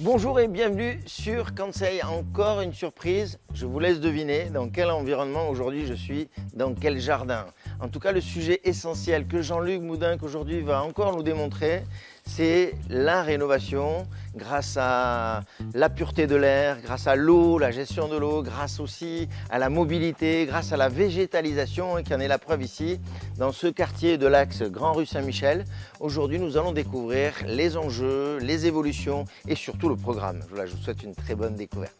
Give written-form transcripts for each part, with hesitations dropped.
Bonjour et bienvenue sur Kansei. Encore une surprise, je vous laisse deviner dans quel environnement aujourd'hui je suis, dans quel jardin. En tout cas, le sujet essentiel que Jean-Luc Moudinck aujourd'hui va encore nous démontrer, c'est la rénovation grâce à la pureté de l'air, grâce à l'eau, la gestion de l'eau, grâce aussi à la mobilité, grâce à la végétalisation, et qui en est la preuve ici, dans ce quartier de l'axe Grand Rue Saint-Michel. Aujourd'hui, nous allons découvrir les enjeux, les évolutions et surtout le programme. Voilà, je vous souhaite une très bonne découverte.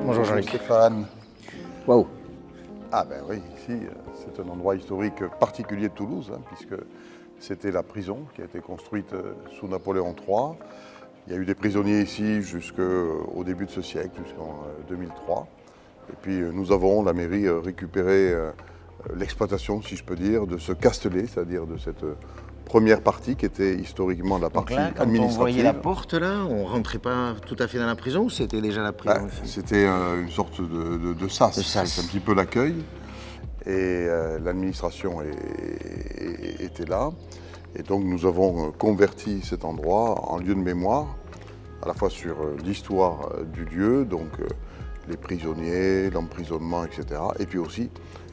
Bonjour Jean-Luc. Stéphane. Waouh. Ah ben oui, ici c'est un endroit historique particulier de Toulouse, puisque c'était la prison qui a été construite sous Napoléon III. Il y a eu des prisonniers ici jusqu'au début de ce siècle, jusqu'en 2003. Et puis nous avons, la mairie, récupéré l'exploitation, si je peux dire, de ce castelet, c'est-à-dire de cette première partie qui était historiquement la partie administrative. Quand on voyait la porte là, on rentrait pas tout à fait dans la prison ou c'était déjà la prison? C'était une sorte de sas, c'est un petit peu l'accueil. Et l'administration était là. Et donc nous avons converti cet endroit en lieu de mémoire, à la fois sur l'histoire du lieu, donc les prisonniers, l'emprisonnement, etc. Et puis aussi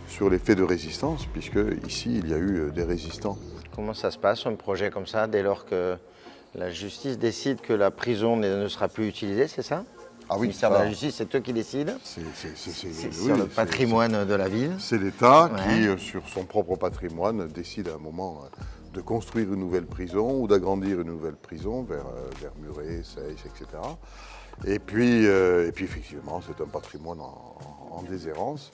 sur les faits de résistance, puisque ici il y a eu des résistants. Comment ça se passe, un projet comme ça, dès lors que la justice décide que la prison ne sera plus utilisée, c'est ça? Ah oui, le ministère de la Justice, c'est eux qui décident. C'est sur le patrimoine de la ville. C'est l'État qui, sur son propre patrimoine, décide à un moment de construire une nouvelle prison ou d'agrandir une nouvelle prison vers Muret, Seyss, etc. Et puis effectivement, c'est un patrimoine en déshérence.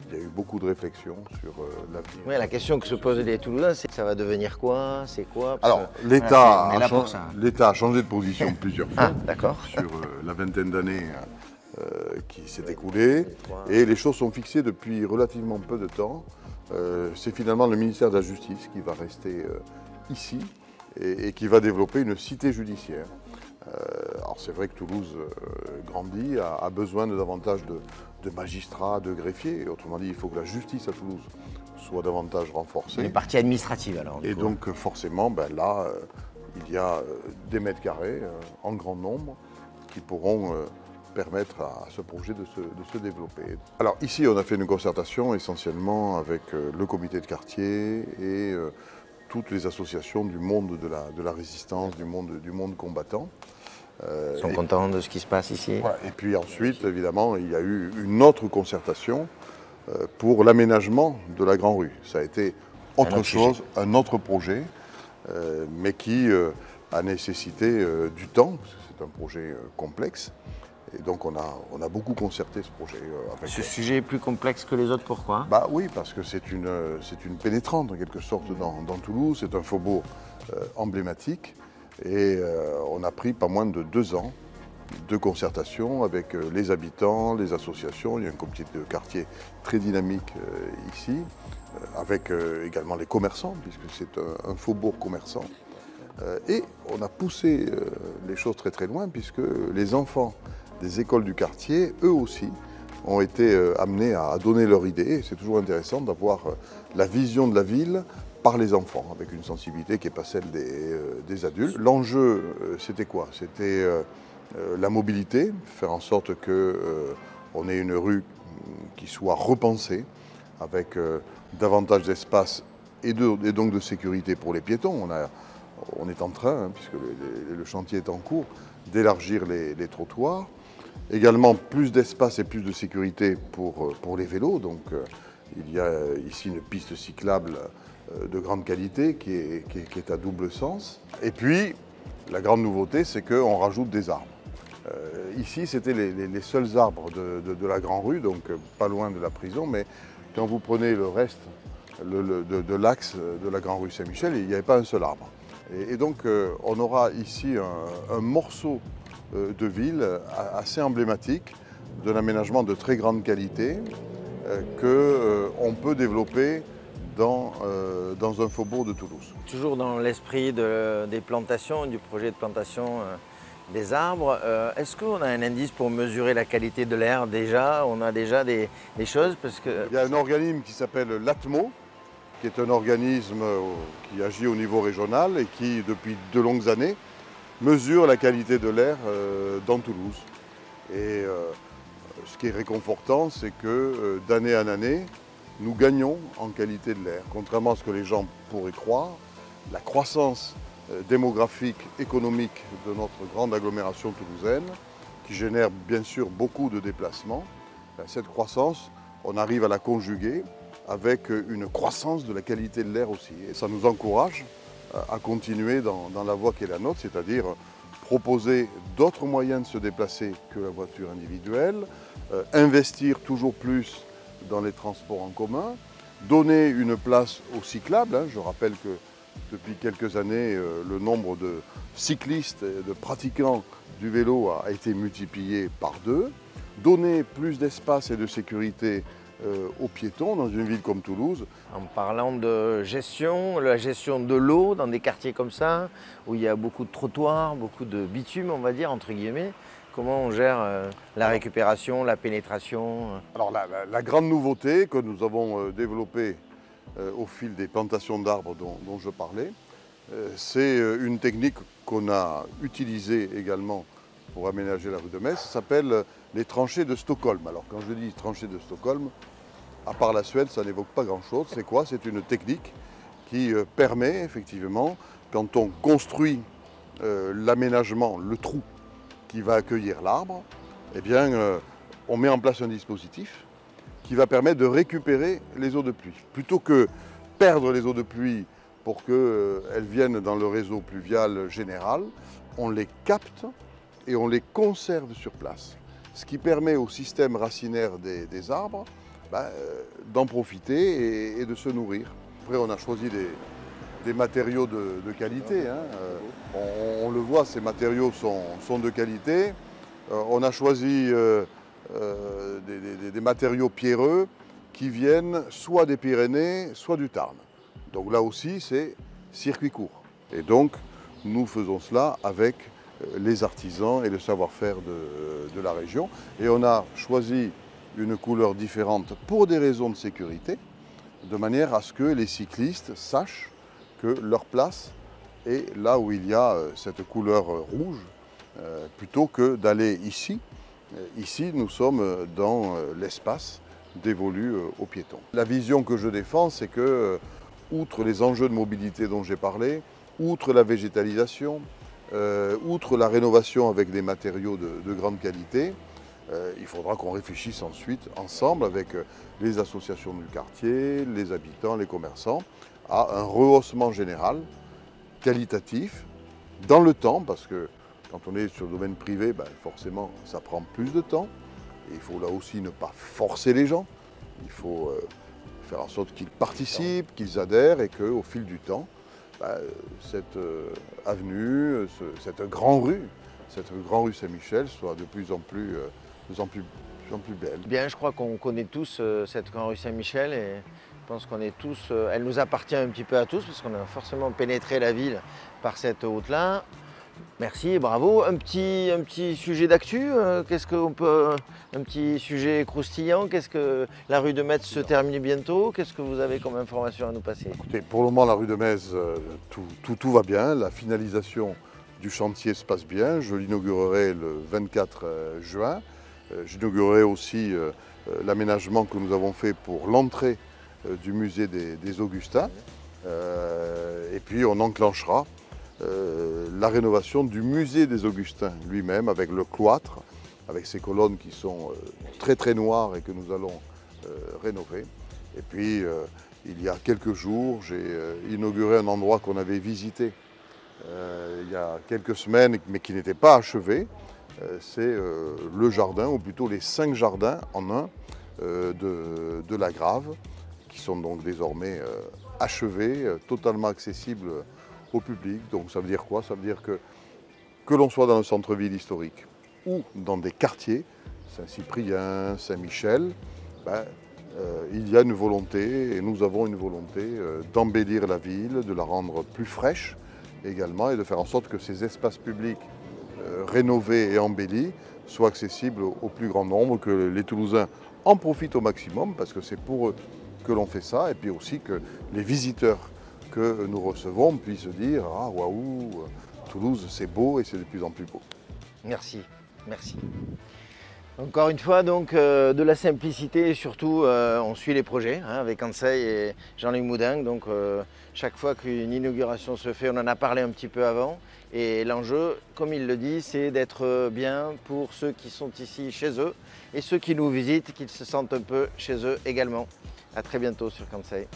Il y a eu beaucoup de réflexions sur l'avenir. Oui, la question que se posent les Toulousains, c'est ça va devenir quoi? C'est quoi? Alors, l'État a changé de position plusieurs fois sur la vingtaine d'années qui s'est écoulée. Et les choses sont fixées depuis relativement peu de temps. C'est finalement le ministère de la Justice qui va rester ici et qui va développer une cité judiciaire. Alors c'est vrai que Toulouse grandit, a besoin de davantage de magistrats, de greffiers. Autrement dit, il faut que la justice à Toulouse soit davantage renforcée. Les parties administratives alors. Et donc forcément, là, il y a des mètres carrés en grand nombre qui pourront permettre à ce projet de se développer. Alors ici, on a fait une concertation essentiellement avec le comité de quartier et toutes les associations du monde de la résistance, du monde combattant. Ils sont contents de ce qui se passe ici. Voilà. Et puis ensuite, évidemment, il y a eu une autre concertation pour l'aménagement de la Grand Rue. Ça a été autre chose, un autre projet, mais qui a nécessité du temps, parce que c'est un projet complexe. Et donc on a beaucoup concerté ce projet. Ce sujet est plus complexe que les autres, pourquoi? Oui, parce que c'est une pénétrante en quelque sorte dans Toulouse, c'est un faubourg emblématique. Et on a pris pas moins de 2 ans de concertation avec les habitants, les associations. Il y a un comité de quartier très dynamique ici, avec également les commerçants, puisque c'est un faubourg commerçant. Et on a poussé les choses très très loin, puisque les enfants des écoles du quartier, eux aussi, ont été amenés à donner leur idée. C'est toujours intéressant d'avoir la vision de la ville par les enfants, avec une sensibilité qui n'est pas celle des adultes. L'enjeu, c'était quoi? C'était la mobilité, faire en sorte qu'on ait une rue qui soit repensée, avec davantage d'espace et donc de sécurité pour les piétons. On est en train, puisque le chantier est en cours, d'élargir les trottoirs. Également plus d'espace et plus de sécurité pour les vélos. Donc il y a ici une piste cyclable de grande qualité qui est à double sens. Et puis la grande nouveauté, c'est qu'on rajoute des arbres. Ici, c'était les seuls arbres de la Grand Rue, donc pas loin de la prison, mais quand vous prenez le reste de l'axe de la Grand Rue Saint-Michel, il n'y avait pas un seul arbre. Et donc on aura ici un morceau de ville assez emblématique d'un aménagement de très grande qualité qu'on peut développer dans un faubourg de Toulouse. Toujours dans l'esprit des plantations, du projet de plantation des arbres. Est-ce qu'on a un indice pour mesurer la qualité de l'air déjà? On a déjà des choses parce que... Il y a un organisme qui s'appelle l'ATMO, qui est un organisme qui agit au niveau régional et qui, depuis de longues années, mesure la qualité de l'air dans Toulouse. Et ce qui est réconfortant, c'est que d'année en année, nous gagnons en qualité de l'air. Contrairement à ce que les gens pourraient croire, la croissance démographique, économique de notre grande agglomération toulousaine, qui génère bien sûr beaucoup de déplacements, cette croissance, on arrive à la conjuguer avec une croissance de la qualité de l'air aussi. Et ça nous encourage à continuer dans la voie qui est la nôtre, c'est-à-dire proposer d'autres moyens de se déplacer que la voiture individuelle, investir toujours plus dans les transports en commun, donner une place aux cyclables. Je rappelle que depuis quelques années, le nombre de cyclistes et de pratiquants du vélo a été multiplié par 2. Donner plus d'espace et de sécurité aux piétons dans une ville comme Toulouse. En parlant de gestion, la gestion de l'eau dans des quartiers comme ça, où il y a beaucoup de trottoirs, beaucoup de bitume, on va dire, entre guillemets, comment on gère la récupération, la pénétration? Alors la grande nouveauté que nous avons développée au fil des plantations d'arbres dont je parlais, c'est une technique qu'on a utilisée également pour aménager la rue de Metz, ça s'appelle les tranchées de Stockholm. Alors quand je dis tranchées de Stockholm, à part la Suède, ça n'évoque pas grand-chose. C'est quoi? C'est une technique qui permet effectivement, quand on construit l'aménagement, le trou qui va accueillir l'arbre, eh bien, on met en place un dispositif qui va permettre de récupérer les eaux de pluie. Plutôt que perdre les eaux de pluie pour qu'elles viennent dans le réseau pluvial général, on les capte et on les conserve sur place. Ce qui permet au système racinaire des arbres d'en profiter et de se nourrir. Après, on a choisi des matériaux de qualité. On le voit, ces matériaux sont de qualité. On a choisi des matériaux pierreux qui viennent soit des Pyrénées, soit du Tarn. Donc là aussi, c'est circuit court. Et donc, nous faisons cela avec les artisans et le savoir-faire de la région. Et on a choisi une couleur différente pour des raisons de sécurité, de manière à ce que les cyclistes sachent que leur place est là où il y a cette couleur rouge, plutôt que d'aller ici. Ici, nous sommes dans l'espace dévolu aux piétons. La vision que je défends, c'est que, outre les enjeux de mobilité dont j'ai parlé, outre la végétalisation, outre la rénovation avec des matériaux de grande qualité, il faudra qu'on réfléchisse ensuite ensemble avec les associations du quartier, les habitants, les commerçants, à un rehaussement général, qualitatif, dans le temps, parce que quand on est sur le domaine privé, forcément ça prend plus de temps. Et il faut là aussi ne pas forcer les gens, il faut faire en sorte qu'ils participent, qu'ils adhèrent et qu'au fil du temps, cette avenue, cette grande rue Saint-Michel soit de plus en plus belle. Bien, je crois qu'on connaît tous cette grande rue Saint-Michel et je pense qu'on est tous, elle nous appartient un petit peu à tous parce qu'on a forcément pénétré la ville par cette route-là. Merci et bravo. Un petit sujet d'actu, qu'est-ce qu'on peut, un petit sujet croustillant, qu'est-ce que la rue de Metz se termine bientôt, qu'est-ce que vous avez comme information à nous passer? Écoutez, pour le moment, la rue de Metz, tout va bien, la finalisation du chantier se passe bien, je l'inaugurerai le 24 juin. J'inaugurerai aussi l'aménagement que nous avons fait pour l'entrée du musée des Augustins. Et puis on enclenchera la rénovation du musée des Augustins lui-même avec le cloître, avec ses colonnes qui sont très noires et que nous allons rénover. Et puis il y a quelques jours, j'ai inauguré un endroit qu'on avait visité il y a quelques semaines mais qui n'était pas achevé. C'est le jardin, ou plutôt les 5 jardins en un de la Grave, qui sont donc désormais achevés, totalement accessibles au public. Donc ça veut dire quoi? Ça veut dire que l'on soit dans le centre-ville historique ou dans des quartiers, Saint-Cyprien, Saint-Michel, il y a une volonté, et nous avons une volonté d'embellir la ville, de la rendre plus fraîche également, et de faire en sorte que ces espaces publics rénovée et embellie soit accessible au plus grand nombre, que les Toulousains en profitent au maximum, parce que c'est pour eux que l'on fait ça, et puis aussi que les visiteurs que nous recevons puissent dire « Ah, waouh, Toulouse, c'est beau et c'est de plus en plus beau ». Merci, merci. Encore une fois, donc, de la simplicité et surtout, on suit les projets avec Ansei et Jean-Luc Moudingue. Donc, chaque fois qu'une inauguration se fait, on en a parlé un petit peu avant. Et l'enjeu, comme il le dit, c'est d'être bien pour ceux qui sont ici chez eux et ceux qui nous visitent, qu'ils se sentent un peu chez eux également. À très bientôt sur Kansai.